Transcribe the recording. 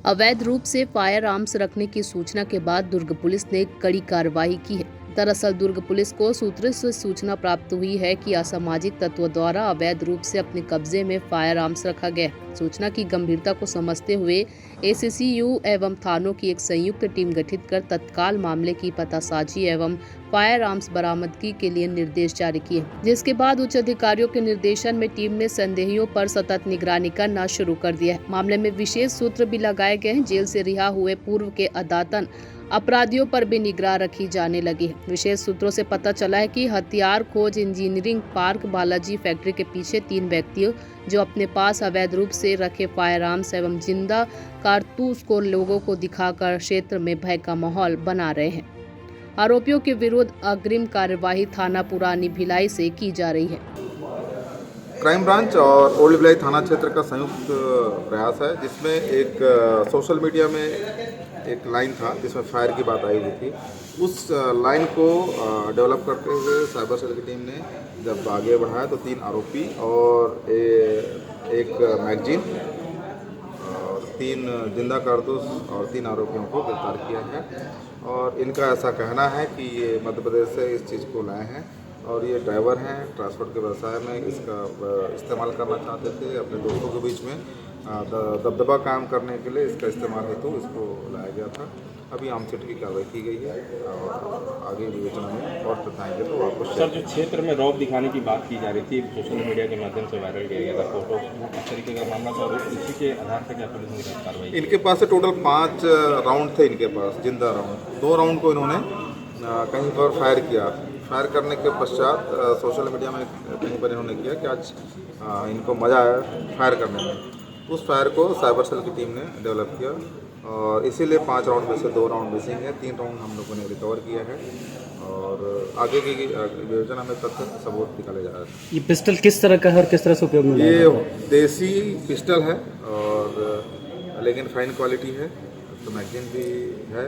अवैध रूप से फायर आर्म्स रखने की सूचना के बाद दुर्ग पुलिस ने कड़ी कार्रवाई की है। दरअसल दुर्ग पुलिस को सूत्रों से सूचना प्राप्त हुई है कि असामाजिक तत्वों द्वारा अवैध रूप से अपने कब्जे में फायर आर्म्स रखा गया है। सूचना की गंभीरता को समझते हुए एसीसीयू एवं थानों की एक संयुक्त टीम गठित कर तत्काल मामले की पतासाजी एवं फायर आर्म्स बरामदगी के लिए निर्देश जारी किए, जिसके बाद उच्च अधिकारियों के निर्देशन में टीम ने संदेहियों पर सतत निगरानी करना शुरू कर दिया है। मामले में विशेष सूत्र भी लगाए गए हैं। जेल से रिहा हुए पूर्व के अदातन अपराधियों पर भी निगरानी रखी जाने लगी है। विशेष सूत्रों से पता चला है कि हथियार खोज इंजीनियरिंग पार्क बालाजी फैक्ट्री के पीछे 3 व्यक्ति जो अपने पास अवैध रूप से रखे फायर आर्म्स एवं जिंदा कारतूस को लोगों को दिखाकर क्षेत्र में भय का माहौल बना रहे हैं। आरोपियों के विरुद्ध अग्रिम कार्यवाही थाना पुरानी भिलाई से की जा रही है। क्राइम ब्रांच और ओल्ड भिलाई थाना क्षेत्र का संयुक्त प्रयास है, जिसमें एक सोशल मीडिया में एक लाइन था जिसमें फायर की बात आई हुई थी। उस लाइन को डेवलप करते हुए साइबर सेल की टीम ने जब आगे बढ़ाया तो 3 आरोपी और एक मैगजीन और 3 जिंदा कारतूस और 3 आरोपियों को गिरफ्तार किया है। और इनका ऐसा कहना है कि ये मध्य प्रदेश से इस चीज़ को लाए हैं और ये ड्राइवर हैं, ट्रांसपोर्ट के व्यवसाय में इसका इस्तेमाल करना चाहते थे। अपने दोस्तों के बीच में दबदबा कायम करने के लिए इसका इस्तेमाल हेतु इसको लाया गया था। अभी आमसेट की कार्रवाई की गई है और आगे विवेचना में और बताएंगे तो आपको। सर, जो क्षेत्र में रौब दिखाने की बात की जा रही थी, सोशल मीडिया के माध्यम से वायरल किया गया था फोटो, इस तरीके का मामला था और इसी के आधार पर क्या पुलिस ने कार्रवाई? इनके पास से टोटल 5 राउंड थे इनके पास, जिंदा राउंड। 2 राउंड को इन्होंने कहीं पर फायर किया। फायर करने के पश्चात सोशल मीडिया में कहीं पर इन्होंने किया कि आज इनको मज़ा आया फायर करने में। उस फायर को साइबर सेल की टीम ने डेवलप किया और इसीलिए 5 राउंड में से 2 राउंड मिसिंग है, 3 राउंड हम लोगों ने रिकवर किया है और आगे की योजना में तथ्य सबूत निकाले जा रहे हैं। ये पिस्टल किस तरह का है और किस तरह से उपयोग में? ये देसी पिस्टल है और लेकिन फाइन क्वालिटी है, तो मैगजीन भी है।